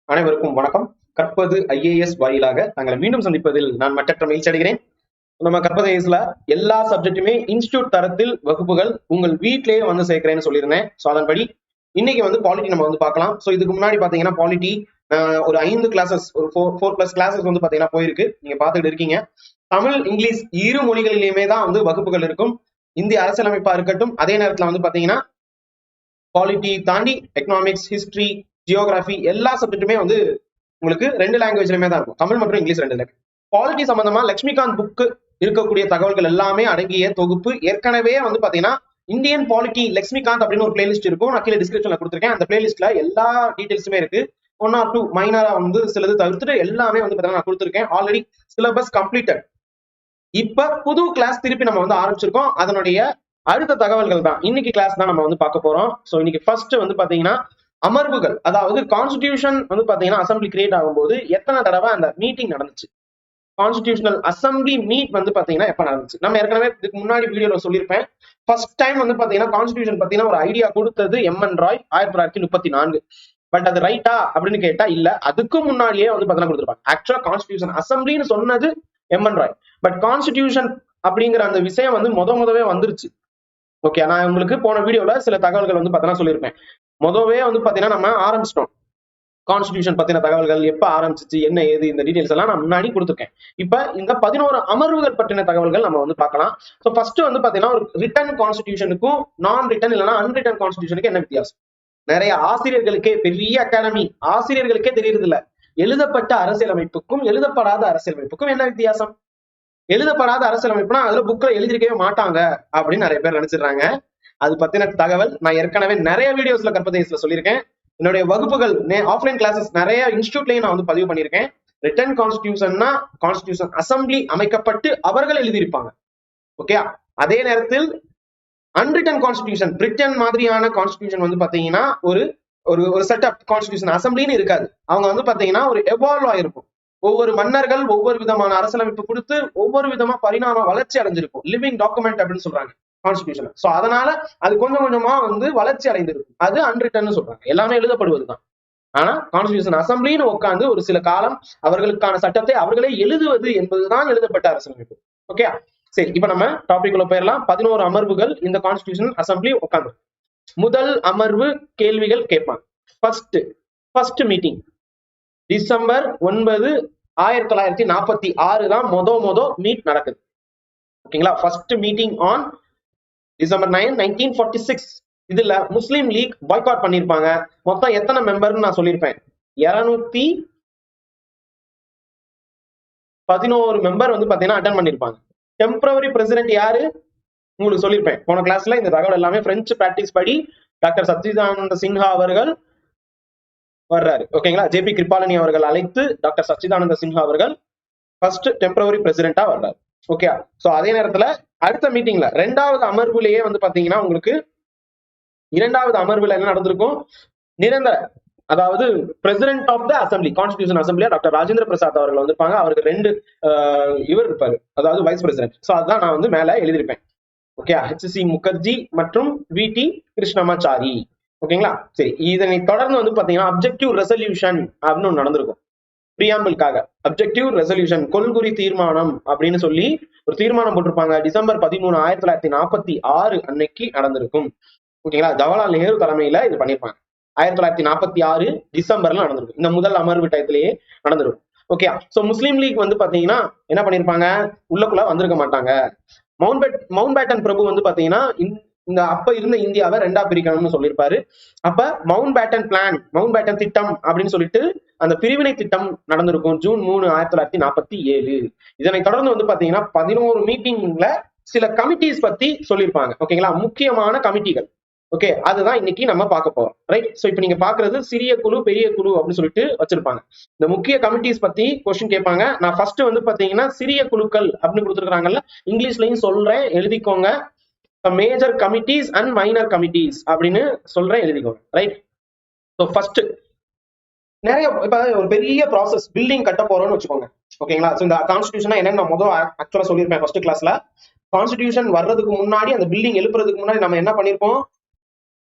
அனைவருக்கும் வணக்கம். கற்பது ஐஏஎஸ் வாயிலாக தங்களை மீண்டும் சந்திப்பதில் நான் மற்றற்ற மகிழ்ச்சி அடைகிறேன். நம்ம கற்பது ஐஏஎஸ்ல எல்லா சப்ஜெக்ட்டுமே இன்ஸ்டியூட் தரத்தில் வகுப்புகள் உங்கள் வீட்டிலேயே வந்து சேர்க்கிறேன்னு சொல்லியிருந்தேன். ஸோ அதன்படி இன்னைக்கு வந்து பாலிட்டி நம்ம வந்து பார்க்கலாம். ஸோ இதுக்கு முன்னாடி பாத்தீங்கன்னா பாலிட்டி ஒரு 5 கிளாஸஸ், ஒரு 4+ கிளாஸஸ் வந்து பாத்தீங்கன்னா போயிருக்கு. நீங்க பார்த்துட்டு இருக்கீங்க. தமிழ் இங்கிலீஷ் இரு மொழிகளிலுமே தான் வந்து வகுப்புகள் இருக்கும். இந்திய அரசியலமைப்பா இருக்கட்டும், அதே நேரத்துல வந்து பாத்தீங்கன்னா பாலிட்டி தாண்டி எக்கனாமிக்ஸ், ஹிஸ்டரி, ஜியோகிராஃபி எல்லா சப்ஜெக்ட்டுமே வந்து உங்களுக்கு 2 லாங்குவேஜ்லயுமே தான் இருக்கும். தமிழ் மற்றும் இங்கிலீஷ் 2 பாலிட்டி சம்பந்தமா லட்சுமிகாந்த் புக்கு இருக்கக்கூடிய தகவல்கள் எல்லாமே அடங்கிய தொகுப்பு ஏற்கனவே வந்து பாத்தீங்கன்னா இந்தியன் பாலிட்டி லட்சுமிகாந்த் அப்படின்னு ஒரு பிளேலிஸ்ட் இருக்கும். நான் கீழே டிஸ்கிரிப்ஷன்ல கொடுத்துருக்கேன். அந்த பிளேலிஸ்ட்ல எல்லா டீடைல்ஸுமே இருக்கு. 1 or 2 மைனரா வந்து சிலது தவிர்த்துட்டு எல்லாமே வந்து பாத்தீங்கன்னா நான் கொடுத்துருக்கேன். Already syllabus completed. இப்ப புது கிளாஸ் திருப்பி நம்ம வந்து ஆரம்பிச்சிருக்கோம். அதனுடைய அடுத்த தகவல்கள் தான் இன்னைக்கு கிளாஸ் தான் நம்ம வந்து பார்க்க போறோம். ஸோ இன்னைக்கு ஃபர்ஸ்ட் வந்து பாத்தீங்கன்னா அமர்வுகள், அதாவது கான்ஸ்டிடியூஷன் வந்து பாத்தீங்கன்னா அசம்பிளி கிரியேட் ஆகும்போது எத்தனை தடவை அந்த மீட்டிங் நடந்துச்சு, கான்ஸ்டிடியூஷனல் அசம்பிளி மீட் வந்து பாத்தீங்கன்னா எப்ப நடந்துச்சு. நம்ம ஏற்கனவே இதுக்கு முன்னாடி வீடியோல சொல்லியிருப்பேன். ஃபர்ஸ்ட் டைம் வந்து பாத்தீங்கன்னா கான்ஸ்டிடியூஷன் பத்தினா ஒரு ஐடியா கொடுத்தது எம்.என். ராய் 1934. பட் அது ரைட்டா அப்படின்னு கேட்டா இல்ல, அதுக்கு முன்னாடியே வந்து பாத்தீங்கன்னா கொடுத்துருப்பாங்க. ஆக்சுவலா கான்ஸ்டிடியூஷன் அசம்பிளின்னு சொன்னது எம்.என். ராய். பட் கான்ஸ்டிடியூஷன் அப்படிங்கிற அந்த விஷயம் வந்து முதவே வந்துருச்சு. ஓகே, நான் உங்களுக்கு போன வீடியோல சில தகவல்கள் வந்து பாத்தீங்கன்னா சொல்லியிருப்பேன். முதவே வந்து பாத்தீங்கன்னா நம்ம ஆரம்பிச்சிட்டோம். கான்ஸ்டிடியூஷன் பத்தின தகவல்கள் எப்ப ஆரம்பிச்சிச்சு, என்ன ஏது, இந்த டீடைல்ஸ் எல்லாம் நான் முன்னாடி கொடுத்துருக்கேன். இப்ப இந்த 11 அமர்வுகள் பற்றின தகவல்கள் நம்ம வந்து பார்க்கலாம். ஸோ ஃபர்ஸ்ட் வந்து பாத்தீங்கன்னா ஒரு ரிட்டன் கான்ஸ்டிடியூஷனுக்கும் நான் ரிட்டன் இல்லைன்னா அன்ரிட்டன் கான்ஸ்டிடியூஷனுக்கு என்ன வித்தியாசம். நிறைய ஆசிரியர்களுக்கே, பெரிய அகாடமி ஆசிரியர்களுக்கே தெரியறது இல்ல, எழுதப்பட்ட அரசியலமைப்புக்கும் எழுதப்படாத அரசியலமைப்புக்கும் என்ன வித்தியாசம். எழுதப்படாத அரசியலமைப்புனா அதுல புக்ல எழுதிருக்கவே மாட்டாங்க அப்படின்னு நிறைய பேர் நினைச்சிடுறாங்க. அது பத்தின தகவல் நான் ஏற்கனவே நிறைய வீடியோஸ்ல கற்பதேசில சொல்லியிருக்கேன். என்னுடைய வகுப்புகள் ஆஃப்லைன் கிளாஸஸ் நிறைய இன்ஸ்டியூட்லயும் நான் வந்து பதிவு பண்ணியிருக்கேன். ரிட்டன் கான்ஸ்டிடியூஷன்னா கான்ஸ்டிடியூஷன் அசம்பிளி அமைக்கப்பட்டு அவர்கள் எழுதியிருப்பாங்க. ஓகே, அதே நேரத்தில் அன்ரிட்டன் கான்ஸ்டிடியூஷன், பிரிட்டன் மாதிரியான கான்ஸ்டிடியூஷன் வந்து பாத்தீங்கன்னா ஒரு ஒரு செட்டப் கான்ஸ்டிடியூஷன் அசம்பிளின்னு இருக்காது. அவங்க வந்து பாத்தீங்கன்னா ஒரு எவால்வ் ஆயிருக்கும். ஒவ்வொரு மன்னர்கள் ஒவ்வொரு விதமான அரசியலமைப்பு கொடுத்து ஒவ்வொரு விதமா பரிணாம வளர்ச்சி அடைஞ்சிருக்கும். லிவிங் டாக்குமெண்ட் அப்படின்னு சொல்றாங்க கான்ஸ்டிடியூஷன். சோ அதனால அது கொஞ்சம் கொஞ்சமா வந்து வளர்ச்சி அடைந்திருக்கும். அது அன்ரிட்டன் சொல்றாங்க. எல்லாமே எழுதப்படுவதுதான். ஆனா கான்ஸ்டிடியூஷன் அசம்பிளின்னு உட்காந்து ஒரு சில காலம் அவர்களுக்கான சட்டத்தை அவர்களே எழுதுவது என்பதுதான் எழுதப்பட்ட அரசியலமைப்பு. ஓகே, சரி, இப்ப நம்ம டாபிக் உள்ள போயிடலாம். 11 அமர்வுகள் இந்த கான்ஸ்டிடியூஷன் அசம்பிளி உட்காந்து. முதல் அமர்வு கேள்விகள் கேட்பாங்க. ஃபர்ஸ்ட் மீட்டிங் டிசம்பர் 9, 1946 தான் மொத மீட் நடக்குது. ஓகேங்களா, ஃபர்ஸ்ட் மீட்டிங் ஆன் டிசம்பர் 9, 1946. இதுல முஸ்லீம் லீக் பாய்காட் பண்ணிருப்பாங்க. மொத்தம் எத்தனை மெம்பர்னு நான் சொல்லியிருப்பேன். 211 மெம்பர் வந்து பாத்தீங்கன்னா அட்டன் பண்ணிருப்பாங்க. டெம்பரவரி பிரசிடென்ட் யாரு உங்களுக்கு சொல்லியிருப்பேன் போன கிளாஸ்ல. இந்த தகவல் எல்லாமே பிரெஞ்சு பிராக்டிஸ் படி டாக்டர் சச்சிதானந்த சின்ஹா அவர்கள் வர்றாரு. ஓகேங்களா, ஜேபி கிருபாலனி அவர்கள் அழைத்து டாக்டர் சச்சிதானந்த சின்ஹா அவர்கள் ஃபர்ஸ்ட் டெம்பரவரி பிரசிடென்டா வர்றாரு. ஓகே, சோ அதே நேரத்துல அடுத்த மீட்டிங்ல 2வது அமர்வுலயே வந்து பாத்தீங்கன்னா உங்களுக்கு 2வது அமர்வுல என்ன நடந்திருக்கும், நிரந்தர, அதாவது president of the assembly, constitution அசம்பிளியா டாக்டர் ராஜேந்திர பிரசாத் அவர்கள் வந்திருப்பாங்க. அவருக்கு 2 இவர் இருப்பாரு, அதாவது வைஸ் பிரசிடென்ட். சோ அதுதான் நான் வந்து மேல எழுதியிருப்பேன். ஓகே, HC முகர்ஜி மற்றும் VT கிருஷ்ணமாச்சாரி. ஓகேங்களா, சரி, இதனை தொடர்ந்து வந்து பாத்தீங்கன்னா அப்ஜெக்டிவ் ரெசல்யூஷன் அப்படின்னு ஒன்று நடந்திருக்கும். பிரியாம்பிள்காக அப்ஜெக்டிவ் ரெசல்யூஷன், கொள்குறி தீர்மானம் அப்படின்னு சொல்லி ஒரு தீர்மானம் போட்டிருப்பாங்க. டிசம்பர் 13, 1946 அன்னைக்கு நடந்திருக்கும். ஓகேங்களா, ஜவஹர்லால் நேரு தலைமையில இது பண்ணிருப்பாங்க. 1946 டிசம்பர்ல நடந்திருக்கும். இந்த முதல் அமர்வு டயத்திலேயே நடந்திருக்கும். ஓகே, சோ முஸ்லீம் லீக் வந்து பாத்தீங்கன்னா என்ன பண்ணிருப்பாங்க, உள்ளக்குள்ள வந்திருக்க மாட்டாங்க. மவுண்ட் பேட்டன் பிரபு வந்து பாத்தீங்கன்னா இந்த அப்ப இருந்த இந்தியாவை 2ஆ பிரிக்கணும்னு சொல்லியிருப்பாரு. அப்ப மவுண்ட் பேட்டன் திட்டம் அப்படின்னு சொல்லிட்டு அந்த பிரிவினை திட்டம் நடந்திருக்கும் ஜூன் 3, 1947. இதனை தொடர்ந்து வந்து பாத்தீங்கன்னா 11 மீட்டிங்ல சில கமிட்டிஸ் பத்தி சொல்லியிருப்பாங்க. ஓகேங்களா, முக்கியமான கமிட்டிகள். ஓகே, அதுதான் இன்னைக்கு நம்ம பார்க்க போறோம். ரைட், சோ இப்ப நீங்க பாக்குறது சிறிய குழு, பெரிய குழு அப்படின்னு சொல்லிட்டு வச்சிருப்பாங்க. இந்த முக்கிய கமிட்டிஸ் பத்தி கொஸ்டின் கேட்பாங்க. நான் ஃபர்ஸ்ட் வந்து பாத்தீங்கன்னா சிறிய குழுக்கள் அப்படின்னு கொடுத்துருக்காங்கல்ல, இங்கிலீஷ்லயும் சொல்றேன், எழுதிக்கோங்க. Major committees and minor committees அப்படின்னு சொல்றேன், எழுதிக்கோங்க. ரைட், ஸோ ஃபர்ஸ்ட் நிறைய இப்ப ஒரு பெரிய ப்ராசஸ், பில்டிங் கட்ட போறோம்னு வச்சுக்கோங்க. ஓகேங்களா, ஸோ இந்த கான்ஸ்டிடியூஷன் என்னன்னு நான் முதல் ஆக்சுவலா சொல்லியிருப்பேன் ஃபர்ஸ்ட் கிளாஸ்ல. கான்ஸ்டிடியூஷன் வர்றதுக்கு முன்னாடி, அந்த பில்டிங் எழுப்புறதுக்கு முன்னாடி நம்ம என்ன பண்ணிருப்போம்,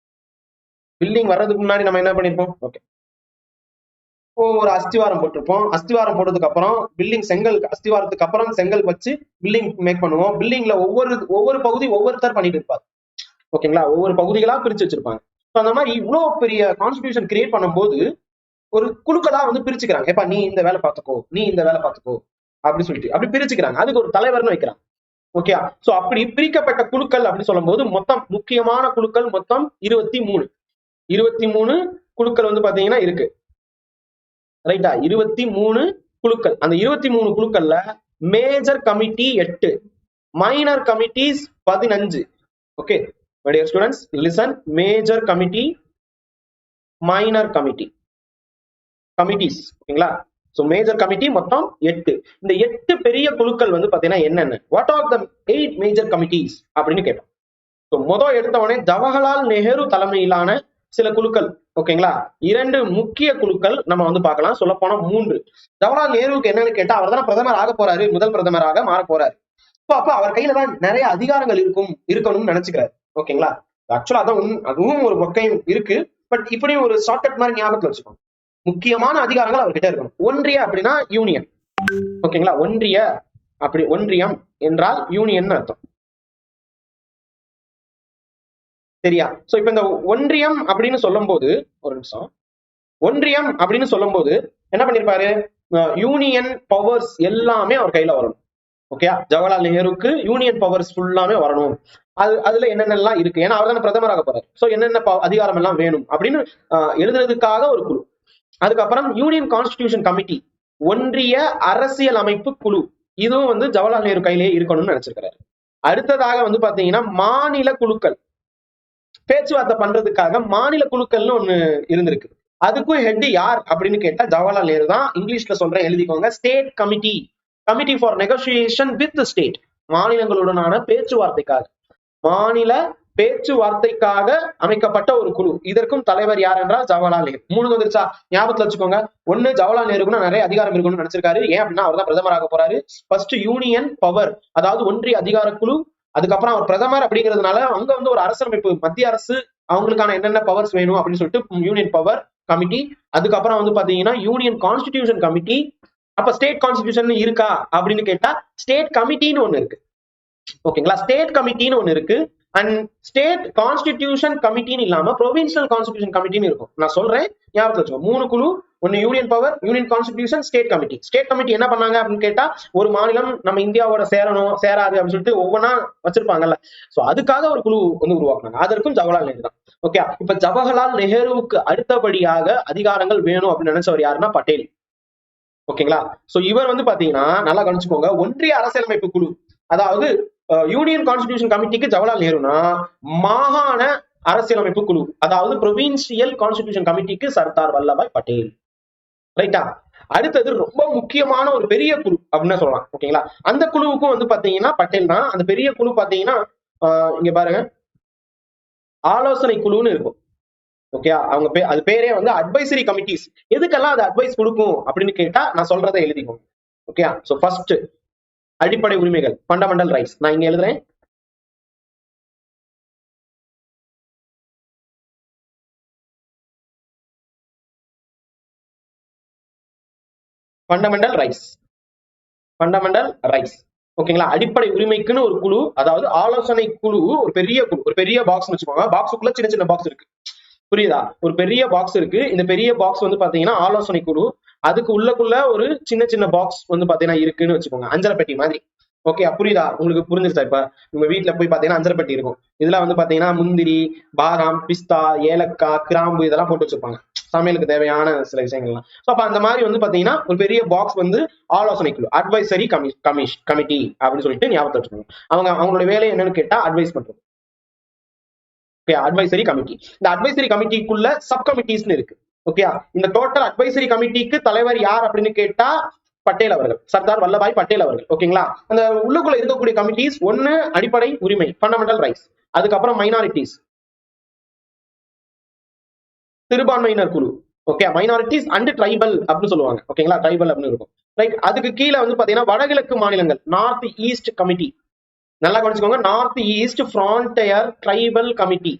பில்டிங் வர்றதுக்கு முன்னாடி நம்ம என்ன பண்ணிருப்போம், ஓகே, ஒரு அஸ்திவாரம் போட்டிருப்போம். அஸ்திவாரம் போட்டதுக்கு அப்புறம் பில்டிங் செங்கல், அஸ்திவாரத்துக்கு அப்புறம் செங்கல் வச்சு பில்டிங் மேக் பண்ணுவோம். பில்டிங்ல ஒவ்வொரு பகுதி ஒவ்வொருத்தர் பண்ணிட்டு இருப்பாரு. ஓகேங்களா, ஒவ்வொரு பகுதிகளா பிரிச்சு வச்சிருப்பாங்க. அந்த மாதிரி இவ்வளவு பெரிய கான்ஸ்டிடியூஷன் கிரியேட் பண்ணும்போது ஒரு குழுக்களா வந்து பிரிச்சுக்கிறாங்க. எப்ப நீ இந்த வேலை பார்த்துக்கோ, நீ இந்த வேலை பார்த்துக்கோ அப்படின்னு சொல்லிட்டு அப்படி பிரிச்சுக்கிறாங்க. அதுக்கு ஒரு தலைவர்னு வைக்கிறாங்க. ஓகே, சோ அப்படி பிரிக்கப்பட்ட குழுக்கள் அப்படின்னு சொல்லும் போது மொத்தம் முக்கியமான குழுக்கள் மொத்தம் 23 குழுக்கள் வந்து பாத்தீங்கன்னா இருக்கு. ரைட்டா, 23 குழுக்கள். அந்த 23 குழுக்கள்ல major committee 8, minor committees 15. Okay, my dear students, listen. Major committee, minor committees. ஓகேங்களா, சோ மேஜர் கமிட்டி மொத்தம் 8. இந்த 8 பெரிய குழுக்கள் வந்து பாத்தீங்கன்னா என்னென்ன, what are the 8 major committees அப்படின்னு கேட்டோம். சோ எடுத்தவொடனே ஜவஹர்லால் நேரு தலைமையிலான சில குழுக்கள். ஓகேங்களா, 2 முக்கிய குழுக்கள் நம்ம வந்து பார்க்கலாம். சொல்ல போனா 3. ஜவஹர்லால் நேருவுக்கு என்னன்னு கேட்டா, அவர் தான் பிரதமர் ஆக போறாரு, முதல் பிரதமராக மாற போறாரு. அப்ப அவர் கையில தான் நிறைய அதிகாரங்கள் இருக்கணும்னு நினைச்சுக்கிறாரு. ஓகேங்களா, ஆக்சுவலா அதுவும் ஒரு பக்கம் இருக்கு. பட் இப்படி ஒரு ஷார்ட்கட் மாதிரி ஞாபகத்துல வச்சுக்கோங்க. முக்கியமான அதிகாரங்கள் அவர்கிட்ட இருக்கணும். ஒன்றிய அப்படின்னா யூனியன். ஓகேங்களா, ஒன்றியம் என்றால் யூனியன் அர்த்தம். சரியா, சோ இப்ப இந்த ஒன்றியம் அப்படின்னு சொல்லும் போது, ஒரு நிமிஷம், ஒன்றியம் அப்படின்னு சொல்லும் போது என்ன பண்ணிருப்பாரு, யூனியன் பவர்ஸ் எல்லாமே அவர் கையில வரணும். ஓகே, ஜவஹர்லால் நேருக்கு யூனியன் பவர்ஸ் ஃபுல்லாமே வரணும். அதுல என்னென்னலாம் இருக்கு, ஏன்னா அவர் தானே பிரதமராக போறாரு. சோ என்னென்ன அதிகாரம் எல்லாம் வேணும் அப்படின்னு எழுதுறதுக்காக ஒரு குழு. அதுக்கப்புறம் யூனியன் கான்ஸ்டிடியூஷன் கமிட்டி, ஒன்றிய அரசியல் அமைப்பு குழு, இதுவும் வந்து ஜவஹர்லால் நேரு கையிலேயே இருக்கணும்னு நினைச்சிருக்கிறாரு. அடுத்ததாக வந்து பாத்தீங்கன்னா மாநில குழுக்கள், பேச்சுவார்த்தை பண்றதுக்காக மாநில குழுக்கள்னு ஒண்ணு இருந்திருக்கு. அதுக்கும் ஹெட் யார் அப்படின்னு கேட்டா ஜவஹர்லால் நேரு தான். இங்கிலீஷ்ல சொல்றேன், எழுதிக்கோங்க. State committee, committee for negotiation with state, மாநிலங்களுடனான பேச்சுவார்த்தைக்காக, மாநில பேச்சுவார்த்தைக்காக அமைக்கப்பட்ட ஒரு குழு. இதற்கும் தலைவர் யார் என்றால் ஜவஹர்லால் நேரு. 3 வந்துருச்சா, ஞாபகத்துல வச்சுக்கோங்க. ஒண்ணு, ஜவஹர்லால் நேருக்குன்னா நிறைய அதிகாரம் இருக்கணும்னு நினைச்சிருக்காரு. ஏன் அப்படின்னா அவர் தான் பிரதமராக போறாரு. ஃபர்ஸ்ட் யூனியன் பவர், அதாவது ஒன்றிய அதிகார குழு. அதுக்கப்புறம் அவர் பிரதமர் அப்படிங்கிறதுனால அங்க வந்து ஒரு அரசமைப்பு, மத்திய அரசு அவங்களுக்கான என்னென்ன பவர்ஸ் வேணும் அப்படின்னு சொல்லிட்டு யூனியன் பவர் கமிட்டி. அதுக்கப்புறம் வந்து பாத்தீங்கன்னா யூனியன் கான்ஸ்டிடியூஷன் கமிட்டி. அப்ப ஸ்டேட் கான்ஸ்டிடியூஷன் இருக்கா அப்படின்னு கேட்டா ஸ்டேட் கமிட்டின்னு ஒண்ணு இருக்கு. ஓகேங்களா, ஸ்டேட் கமிட்டின்னு ஒண்ணு இருக்கு. அண்ட் ஸ்டேட் கான்ஸ்டிடியூஷன் கமிட்டின்னு இல்லாம ப்ரொவின்சியல் கான்ஸ்டிடியூஷன் கமிட்டின்னு இருக்கும். நான் சொல்றேன், ஞாபகத்துல வச்சுக்கோ. 3 குழு, ஒன்னு union power, union constitution, state committee. State committee என்ன பண்ணாங்க அப்படின்னு கேட்டா, ஒரு மாநிலம் நம்ம இந்தியாவோட சேரணும் சேராது அப்படின்னு சொல்லிட்டு ஒவ்வொன்றா வச்சிருப்பாங்கல்ல. சோ அதுக்காக ஒரு குழு வந்து உருவாக்குனாங்க. அதற்கும் ஜவஹர்லால் நேரு தான். ஓகே, இப்ப ஜவஹர்லால் நேருவுக்கு அடுத்தபடியாக அதிகாரங்கள் வேணும் அப்படின்னு நினைச்சவர் யாருன்னா பட்டேல். ஓகேங்களா, சோ இவர் வந்து பாத்தீங்கன்னா நல்லா கவனிச்சுக்கோங்க, ஒன்றிய அரசியலமைப்பு குழு, அதாவது யூனியன் கான்ஸ்டிடியூஷன் கமிட்டிக்கு ஜவஹர்லால் நேருனா, மாகாண அரசியலமைப்பு குழு, அதாவது ப்ரொவின்சியல் கான்ஸ்டிடியூஷன் கமிட்டிக்கு சர்தார் வல்லபாய் பட்டேல். ரைட்டா, அடுத்தது ரொம்ப முக்கியமான ஒரு பெரிய குழு அப்படின்னு சொல்லலாம். ஓகேங்களா, அந்த குழுவுக்கும் வந்து பாத்தீங்கன்னா பட்டேல் தான். அந்த பெரிய குழு பாத்தீங்கன்னா இங்க பாருங்க, ஆலோசனை குழுன்னு இருக்கும். ஓகே, அவங்க அது பேரே வந்து அட்வைசரி கமிட்டிஸ். எதுக்கெல்லாம் அது அட்வைஸ் கொடுக்கும் அப்படின்னு கேட்டா நான் சொல்றதை எழுதிக்கோங்க. ஓகே, சோ ஃபர்ஸ்ட் அடிப்படை உரிமைகள், ஃபண்டமெண்டல் ரைட்ஸ். நான் இங்க எழுதுறேன், ஃபண்டமெண்டல் ரைட்ஸ். ஓகேங்களா, அடிப்படை உரிமைக்குன்னு ஒரு குழு, அதாவது ஆலோசனை குழு. ஒரு பெரிய பாக்ஸ் வச்சுக்கோங்க. பாக்ஸுக்குள்ள சின்ன சின்ன பாக்ஸ் இருக்கு, புரியுதா? ஒரு பெரிய பாக்ஸ் இருக்கு. இந்த பெரிய பாக்ஸ் வந்து பாத்தீங்கன்னா ஆலோசனை குழு. அதுக்கு உள்ளக்குள்ள ஒரு சின்ன சின்ன பாக்ஸ் வந்து பாத்தீங்கன்னா இருக்குன்னு வச்சுக்கோங்க, அஞ்சரை பெட்டி மாதிரி. ஓகே, புரியுதா? உங்களுக்கு புரிஞ்சிருச்சா? இப்ப உங்க வீட்டுல போய் பாத்தீங்கன்னா அஞ்சரை பெட்டி இருக்கும். இதுல வந்து பாத்தீங்கன்னா முந்திரி, பாதாம், பிஸ்தா, ஏலக்காய், கிராம்பு இதெல்லாம் போட்டு வச்சிருப்பாங்க, சமையலுக்கு தேவையான சில விஷயங்கள்லாம். ஸோ அப்ப அந்த மாதிரி வந்து பாத்தீங்கன்னா ஒரு பெரிய பாக்ஸ் வந்து ஆலோசனை குழு, அட்வைசரி கமிட்டி அப்படின்னு சொல்லிட்டு ஞாபகத்தை வச்சுக்கோங்க. அவங்களோட வேலை என்னன்னு கேட்டா அட்வைஸ் பண்றது. Advisory committee. இந்த அட்வைசரி கமிட்டிக்குள்ள சப் கமிட்டிஸ்னு இருக்கு. ஓகே, இந்த டோட்டல் அட்வைசரி கமிட்டிக்கு தலைவர் யார் அப்படின்னு கேட்டா பட்டேல் அவர்கள், சர்தார் வல்லபாய் பட்டேல் அவர்கள். ஓகேங்களா, அந்த உள்ளுக்குள்ள இருக்கக்கூடிய கமிட்டிஸ், ஒன்னு அடிப்படை உரிமை, ஃபண்டமெண்டல் ரைட்ஸ். அதுக்கப்புறம் மைனாரிட்டிஸ், சிறுபான்மையினர் குழு. ஓகே, மைனாரிட்டிஸ் அண்ட் ட்ரைபல் அப்படின்னு சொல்லுவாங்க. ஓகேங்களா, ட்ரைபல் அப்படின்னு இருக்கும். ரைட், அதுக்கு கீழே வந்து பாத்தீங்கன்னா வடகிழக்கு மாநிலங்கள், நார்த் ஈஸ்ட் கமிட்டி. நல்லா கவனிச்சுக்கோங்க, north east frontier tribal committee.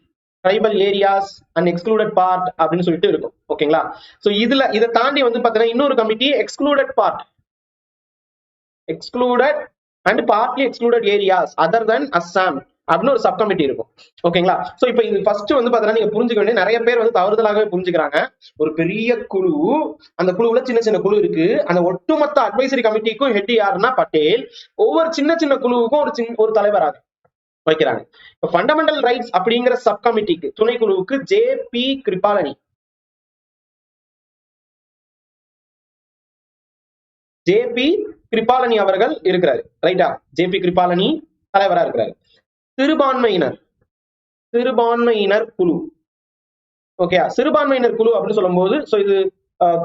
Tribal areas and excluded part அப்படின்னு சொல்லிட்டு இருக்கும். ஓகேங்களா? சோ இதை தாண்டி வந்து பாத்தீங்கன்னா இன்னொரு committee excluded part, excluded and partly excluded areas other than Assam அப்படின்னு ஒரு சப் கமிட்டி இருக்கும். ஓகேங்களா? சோ இப்போ இது ஃபர்ஸ்ட் வந்து பாத்தீங்கன்னா நீங்க புரிஞ்சுக்க வேண்டிய, நிறைய பேர் வந்து தவறுதலாகவே புரிஞ்சுக்கிறாங்க. ஒரு பெரிய குழு, அந்த குழுவுல சின்ன சின்ன குழு இருக்கு. அந்த ஒட்டுமொத்த அட்வைசரி கமிட்டிக்கும் ஹெட் யாருன்னா பட்டேல். ஒவ்வொரு சின்ன சின்ன குழுவுக்கும் ஒரு தலைவராக வைக்கிறாங்க. ஃபண்டமெண்டல் ரைட்ஸ் அப்படிங்கிற சப் கமிட்டிக்கு துணைக்குழுவுக்கு ஜே.பி. கிருபாலனி, ஜே.பி. கிருபாலனி அவர்கள் இருக்கிறாரு. ரைட்டா? ஜே.பி. கிருபாலனி தலைவரா இருக்கிறாரு. சிறுபான்மையினர் குழு. ஓகே, சிறுபான்மையினர் குழு அப்படின்னு சொல்லும் போது இது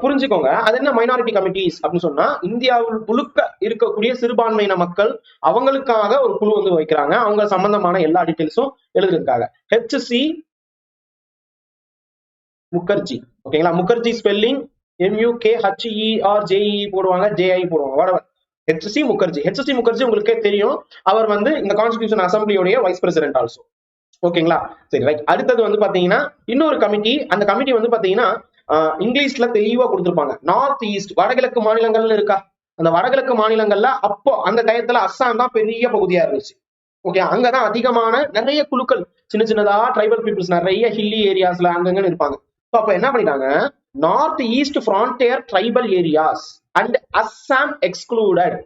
புரிஞ்சுக்கோங்க. அது என்ன மைனாரிட்டி கமிட்டிஸ் அப்படின்னு சொன்னா, இந்தியாவில் முழுக்க இருக்கக்கூடிய சிறுபான்மையின மக்கள் அவங்களுக்காக ஒரு குழு வந்து வைக்கிறாங்க. அவங்க சம்பந்தமான எல்லா டீடைல்ஸும் எழுதுறதுக்காக. ஹெச்.சி. முகர்ஜி. ஓகேங்களா? முகர்ஜி ஸ்பெல்லிங் MUKHERJE போடுவாங்க, JI போடுவாங்க. ஹெச்.சி. முகர்ஜி. ஹெச்.சி. முகர்ஜி உங்களுக்கே தெரியும், அவர் வந்து இந்த கான்ஸ்டிடியூஷன் அசம்பிளியோடைய வைஸ் பிரசிடென்ட் ஆல்சோ. ஓகேங்களா? சரி, ரைட். அடுத்தது வந்து பாத்தீங்கன்னா இன்னொரு கமிட்டி. அந்த கமிட்டி வந்து பாத்தீங்கன்னா இங்கிலீஷ்ல தெளிவா கொடுத்திருப்பாங்க. நார்த் ஈஸ்ட், வடகிழக்கு மாநிலங்கள்ல இருக்கா, அந்த வடகிழக்கு மாநிலங்கள்ல அப்போ அந்த டயத்துல அஸ்ஸாம் தான் பெரிய பகுதியா இருந்துச்சு. ஓகே, அங்கதான் அதிகமான நிறைய குழுக்கள், சின்ன சின்னதா ட்ரைபல் பீப்புள்ஸ் நிறைய ஹில்லி ஏரியாஸ்ல அங்கங்க இருப்பாங்க. அப்ப என்ன பண்ணிட்டாங்க, north east frontier tribal areas and Assam excluded,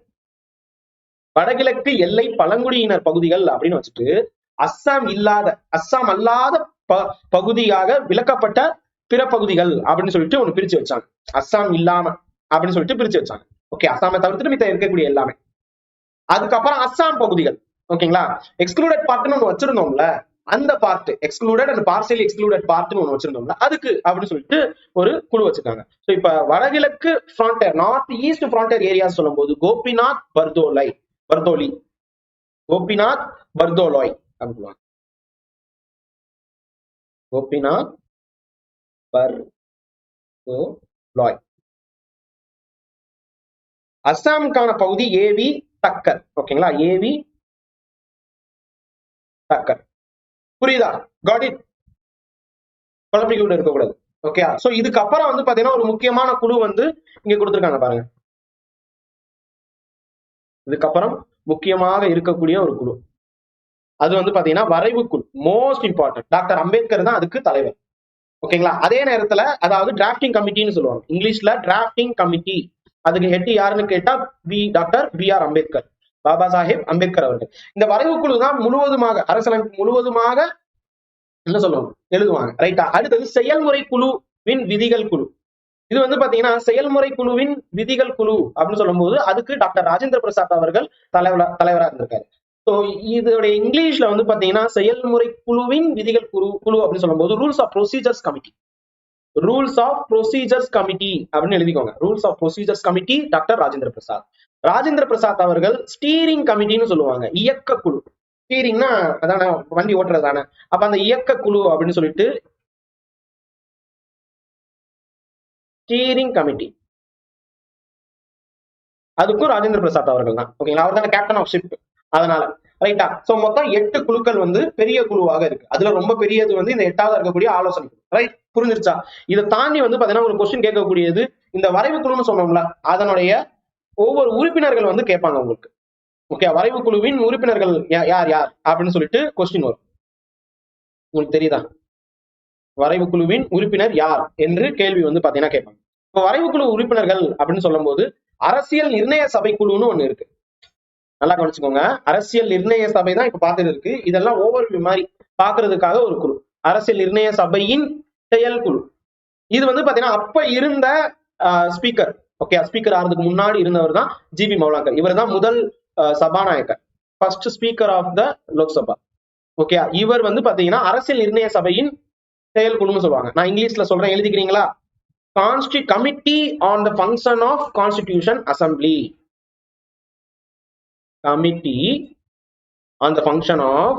வடகிழக்கு எல்லை பழங்குடியினர் பகுதிகள் அப்படின்னு வச்சுட்டு அஸ்ஸாம் அல்லாத பகுதியாக விலக்கப்பட்ட பிற பகுதிகள் அப்படின்னு சொல்லிட்டு ஒண்ணு பிரிச்சு வச்சாங்க. அஸ்ஸாம் இல்லாம அப்படின்னு சொல்லிட்டு பிரிச்சு வச்சாங்க. ஓகே, அஸ்ஸாமை தவிர்த்துட்டு மித்த இருக்கக்கூடிய எல்லாமே. அதுக்கப்புறம் அஸ்ஸாம் பகுதிகள். ஓகேங்களா? எக்ஸ்க்ளூடட் பார்ட்னு ஒண்ணு வச்சிருந்தோம்ல, அந்த part excluded and partially excluded பார்ட்னு ஒண்ணு வச்சிருந்தோம்ல, அதுக்கு அப்படின்னு சொல்லிட்டு ஒரு குழு வச்சிருக்காங்க. சோ இப்ப வடகிழக்கு frontier, north east frontier area சொல்லும் போது கோபிநாத் பர்தோலி, கோபிநாத் பர்தோலாய் அப்படின்னு, கோபிநாத் பர்தோலாய். அஸ்ஸாமுக்கான பகுதி ஏவி தக்கர். ஓகேங்களா? ஏவி தக்கர். புரியுதா? Got it? குழப்பிக்கிட்டு இருக்கக்கூடாது. ஓகே, சோ இதுக்கப்புறம் வந்து பாத்தீங்கன்னா ஒரு முக்கியமான குழு வந்து இங்க கொடுத்திருக்காங்க பாருங்க. இதுக்கப்புறம் முக்கியமாக இருக்கக்கூடிய ஒரு குழு, அது வந்து பாத்தீங்கன்னா வரைவு குழு. Most important. டாக்டர் அம்பேத்கர் தான் அதுக்கு தலைவர். ஓகேங்களா? அதே நேரத்துல அதாவது டிராப்டிங் கமிட்டின்னு சொல்லுவாங்க இங்கிலீஷ்ல, டிராப்டிங் கமிட்டி. அதுக்கு ஹெட் யாருன்னு கேட்டா டாக்டர் B.R. அம்பேத்கர், பாபா சாஹேப் அம்பேத்கர் அவர்கள். இந்த வரைவு குழு தான் முழுவதுமாக அரசியலமைப்பு முழுவதுமாக என்ன சொல்லுவாங்க, எழுதுவாங்க. ரைட்டா? அடுத்தது செயல்முறை குழுவின் விதிகள் குழு. இது வந்து பாத்தீங்கன்னா செயல்முறை குழுவின் விதிகள் குழு அப்படின்னு சொல்லும் போது அதுக்கு டாக்டர் ராஜேந்திர பிரசாத் அவர்கள் தலைவரா இருந்திருக்காரு. ஸோ இதோடைய இங்கிலீஷ்ல வந்து பாத்தீங்கன்னா செயல்முறை குழுவின் விதிகள் குழு அப்படின்னு சொல்லும் போது rules of procedures committee, rules of procedures committee அப்படின்னு எழுதிக்கோங்க. Rules of procedures committee doctor Rajendra Prasad. Rajendra Prasad அவர்கள் ஸ்டீரிங் கமிட்டின்னு சொல்லுவாங்க, இயக்க குழு. ஸ்டீரிங்னா அதான வண்டி ஓட்டுறது தானே, அப்ப அந்த இயக்க குழு அப்படின்னு சொல்லிட்டு ஸ்டீரிங் கமிட்டி, அதுக்கும் ராஜேந்திர பிரசாத் அவர்கள் தான். ஓகேங்களா? அவர் தானே கேப்டன் ஆஃப் ஷிப். அதனால ரைட்டா? சோ மொத்தம் 8 குழுக்கள் வந்து பெரிய குழுவாக இருக்கு. அதுல ரொம்ப பெரியது வந்து இந்த 8வது இருக்கக்கூடிய ஆலோசனை. ரைட்? புரிஞ்சிருச்சா? இதை தாண்டி வந்து பாத்தீங்கன்னா ஒரு கொஸ்டின் கேட்கக்கூடியது, இந்த வரைவு குழுன்னு சொன்னோம்ல, அதனுடைய ஒவ்வொரு உறுப்பினர்கள் வந்து கேட்பாங்க உங்களுக்கு. ஓகே, வரைவு குழுவின் உறுப்பினர்கள் யார் யார் அப்படின்னு சொல்லிட்டு கொஸ்டின் வரும். உங்களுக்கு தெரியுதா? வரைவு குழுவின் உறுப்பினர் யார் என்று கேள்வி வந்து பாத்தீங்கன்னா கேட்பாங்க. இப்போ வரைவு குழு உறுப்பினர்கள் அப்படின்னு சொல்லும் போது அரசியல் நிர்ணய சபை குழுன்னு ஒண்ணு இருக்கு. நல்லா கவனிச்சுக்கோங்க. அரசியல் நிர்ணய சபை தான் இப்ப பார்த்துட்டு இருக்கு. இதெல்லாம் ஓவர்வியூ மாதிரி பாக்குறதுக்காக ஒரு குழு, அரசியல் நிர்ணய சபையின் செயல் குழு. இது வந்து பாத்தீங்கன்னா அப்ப இருந்த ஸ்பீக்கர், ஓகே, ஸ்பீக்கர் ஆகிறதுக்கு முன்னாடி இருந்தவர் தான் ஜிபி மௌலாங்கர். இவர் தான் முதல் சபாநாயகர், first speaker of the Lok Sabha. Okay, இவர் வந்து பாத்தீங்கன்னா அரசியல் நிர்ணய சபையின் செயல் குழுன்னு சொல்லுவாங்க. நான் இங்கிலீஷ்ல சொல்றேன், எழுதிக்கிறீங்களா? Committee on the function of constitution assembly. Committee on the function of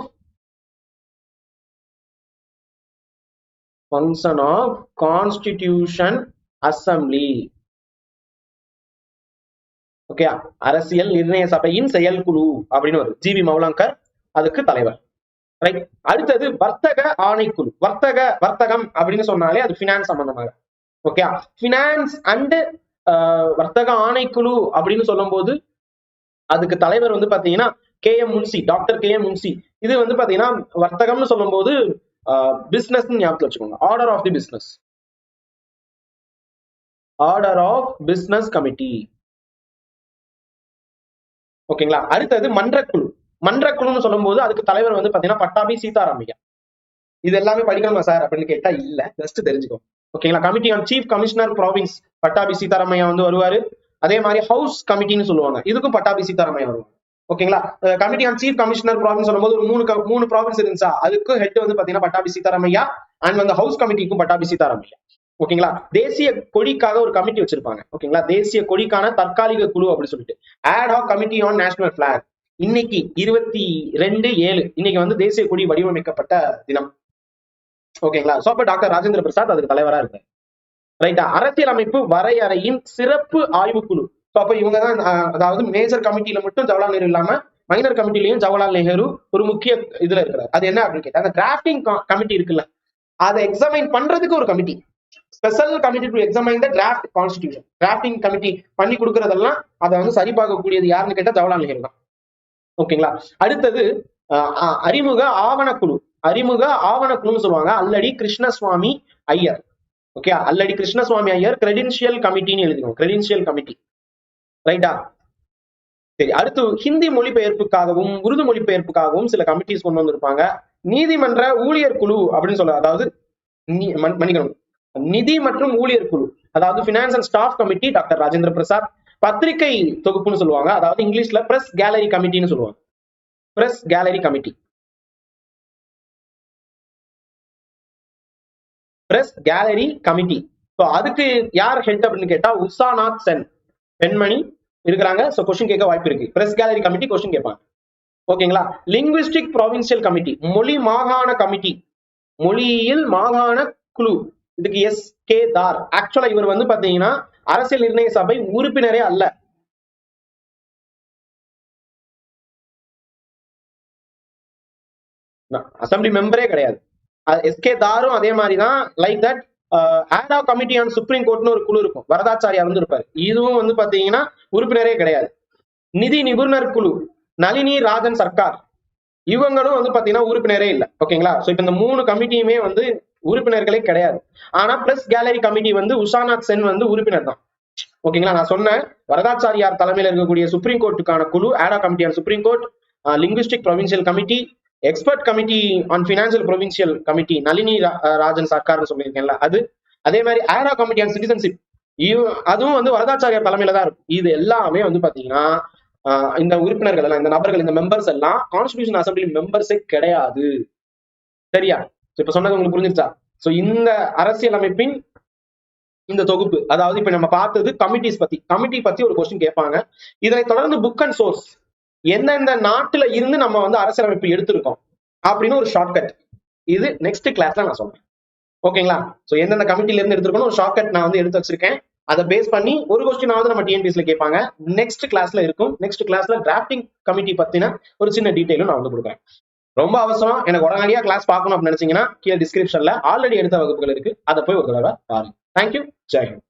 Constitution Assembly. Okay, அரசியல் நிர்ணய சபையின் செயற்குழு அப்படின்னு வரும். ஜிபி மௌலாங்கர் அதுக்கு தலைவர். ரைட். அடுத்தது வர்த்தக ஆணைக்குழு. வர்த்தகம் அப்படின்னு சொன்னாலே அது பினான்ஸ் சம்பந்தமாக. ஓகே, பினான்ஸ் அண்ட் வர்த்தக ஆணைக்குழு அப்படின்னு சொல்லும் போது அதுக்கு தலைவர் வந்து பாத்தீங்கன்னா KM Munshi, doctor KM Munshi. இது வந்து பாத்தீங்கன்னா வர்த்தகம்னு சொல்லும் போது பிசினஸ் ஞாபகத்துல வச்சுக்கோங்க. Order of the business, order of business committee. ஓகேங்களா. அடுத்தது மன்றக்குழு. மன்றக்குழுன்னு சொல்லும் போது அதுக்கு தலைவர் வந்து பாத்தீங்கன்னா பட்டாபி சீதாராமையா. இது எல்லாமே படிக்கணுமா சார் அப்படின்னு கேட்டா இல்ல, ஜஸ்ட் தெரிஞ்சுக்கோ. ஓகேங்களா. Committee on chief commissioner province Pattabhi Sitaramayya வந்து வருவாரு. அதே மாதிரி ஹவுஸ் கமிட்டின்னு சொல்லுவாங்க, இதுக்கும் பட்டாபி சீதாராமையா வருவாங்க. ஓகேங்களா. Committee on chief commissioner province சொல்லும்போது ஒரு மூணு ப்ராவின்ஸ் இருந்துச்சா, அதுக்கு ஹெட் வந்து பாத்தீங்கன்னா பட்டாபி சீதாராமையா. அண்ட் வந்து ஹவுஸ் கமிட்டிக்கும் பட்டாபி சீதாராமையா. ஓகேங்களா. தேசிய கொடிக்காக ஒரு கமிட்டி வச்சிருப்பாங்க. ஓகேங்களா. தேசிய கொடிக்கான தற்காலிக குழு அப்படின்னு சொல்லிட்டு ad hoc committee on national flag. இன்னைக்கு 22/7 இன்னைக்கு வந்து தேசிய கொடி வடிவமைக்கப்பட்ட தினம். ஓகேங்களா. சோ அப்ப டாக்டர் ராஜேந்திர பிரசாத் அதுக்கு தலைவரா இருக்காரு. ரைட்டா. அரசியலமைப்பு வரையறையின் சிறப்பு ஆய்வுக்குழு. சோ அப்ப இவங்க தான், அதாவது மேஜர் கமிட்டியில மட்டும் ஜவஹர்லால் நேரு இல்லாம மைனர் கமிட்டிலையும் ஜவஹர்லால் நேரு ஒரு முக்கிய இதுல இருக்கிறார். அது என்ன அப்படின்னு கேட்டா, அந்த டிராஃப்டிங் கமிட்டி இருக்குல்ல, அதை எக்ஸாமைன் பண்றதுக்கு ஒரு committee, special committee to examine the draft constitution. Drafting committee பண்ணி கொடுக்கறதெல்லாம் அதை வந்து சரி பார்க்கக்கூடியது யாருன்னு கேட்டா ஜவஹர்லால் நேரு தான். ஓகேங்களா. அடுத்தது அறிமுக ஆவணக்குழு. அறிமுக ஆவணக்குழுன்னு சொல்லுவாங்க. அல்லடி கிருஷ்ணசுவாமி ஐயர். ஓகே, அல்லடி கிருஷ்ணசுவாமி ஐயர் கிரெடென்ஷியல் கமிட்டின்னு எழுதிக்கணும், கிரெடென்ஷியல் கமிட்டி. ரைட்டா. சரி. அடுத்து ஹிந்தி மொழிபெயர்ப்புக்காகவும் உருது மொழிபெயர்ப்புக்காகவும் சில கமிட்டிஸ் கொண்டு வந்திருப்பாங்க. நீதிமன்ற ஊழியர் குழு அப்படின்னு சொல்ல, அதாவது மன்னிக்கணும், நிதி மற்றும் ஊழியர் குழு, அதாவது finance and staff committee doctor Rajendra Prasad. பத்திரிகை தொகுப்புன்னு சொல்லுவாங்க, அதாவது இங்கிலீஷ்ல பிரஸ் கேலரி கமிட்டின்னு சொல்லுவாங்க. Press gallery committee, press gallery committee. So அதுக்கு யார் ஹெட் அப்படின்னு கேட்டா உஷாநாத் சென், பெண்மணி இருக்கிறாங்க. ஸோ கொஸ்டின் கேட்க வாய்ப்பு இருக்கு. பிரஸ் கேலரி கமிட்டி கொஸ்டின் கேட்பாங்க. ஓகேங்களா. லிங்குவிஸ்டிக் ப்ராவின்சியல் கமிட்டி, மொழி மாகாண கமிட்டி, மொழியில் மாகாண குழு. இதுக்கு SK தார். ஆக்சுவலா இவர் வந்து பாத்தீங்கன்னா அரசியல் நிர்ணய சபை உறுப்பினரே அல்ல. அசம்பிளி மெம்பரே கிடையாது. SK தாரும் அதே மாதிரிதான். Like that ad committee on supreme கோர்ட்னு ஒரு குழு இருக்கும், வரதாச்சாரியா வந்து இருப்பாரு. இதுவும் வந்து பாத்தீங்கன்னா உறுப்பினரே கிடையாது. நிதி நிபுணர் குழு, நளினி ராஜன் சர்க்கார், இவங்களும் வந்து பாத்தீங்கன்னா உறுப்பினரே இல்லை. ஓகேங்களா. சோ இப்ப இந்த 3 கமிட்டியுமே வந்து உறுப்பினர்களே கிடையாது. ஆனா பிரஸ் கேலரி கமிட்டி வந்து உஷாநாத் சென் வந்து உறுப்பினர் தான். ஓகேங்களா. நான் சொன்னேன், வரதாச்சாரியார் தலைமையில் இருக்கக்கூடிய சுப்ரீம் கோர்ட்டுக்கான குழு ad committee on supreme court, linguistic provincial committee, expert committee on financial provincial committee Nalini Rajan சர்க்கார்னு சொல்லியிருக்கேன்ல அது. அதே மாதிரி ad committee on citizenship, அதுவும் வந்து வரதாச்சாரியார் தலைமையில தான் இருக்கும். இது எல்லாமே வந்து பாத்தீங்கன்னா இந்த உறுப்பினர்கள் எல்லாம், இந்த நபர்கள், இந்த மெம்பர்ஸ் எல்லாம் கான்ஸ்டிடியூஷன் அசம்பிளி மெம்பர்ஸே கிடையாது. சரியா. இப்ப சொன்னது உங்களுக்கு புரிஞ்சிருச்சா. சோ இந்த அரசியல் அமைப்பின் இந்த தொகுப்பு, அதாவது இப்ப நம்ம பார்த்தது கமிட்டிஸ் பத்தி, கமிட்டி பத்தி ஒரு கொஸ்டின் கேட்பாங்க. இதனை தொடர்ந்து புக் அண்ட் சோர்ஸ், எந்தெந்த நாட்டுல இருந்து நம்ம வந்து அரசியலமைப்பு எடுத்திருக்கோம் அப்படின்னு ஒரு ஷார்ட்கட், இது நெக்ஸ்ட் கிளாஸ்ல நான் சொல்றேன். ஓகேங்களா. சோ எந்தெந்த கமிட்டில இருந்து எடுத்திருக்கணும் ஒரு ஷார்ட்கட் நான் வந்து எடுத்து வச்சிருக்கேன். அதை பேஸ் பண்ணி ஒரு கொஸ்டினாவது நம்ம TNPSC கேட்பாங்க. நெக்ஸ்ட் கிளாஸ்ல இருக்கும். நெக்ஸ்ட் கிளாஸ்ல டிராஃப்டிங் கமிட்டி பத்தின ஒரு சின்ன டீடைலும் நான் வந்து கொடுக்குறேன். ரொம்ப அவசரம், எனக்கு உடனடியா கிளாஸ் பார்க்கணும் அப்படின்னு நினைச்சீங்கன்னா கீழே டிஸ்கிரிப்ஷன்ல ஆல்ரெடி எடுத்த வகுப்புகள் இருக்கு, அதை போய் ஒரு தடவை பாருங்க. தேங்க்யூ. ஜெய் ஹிந்த்.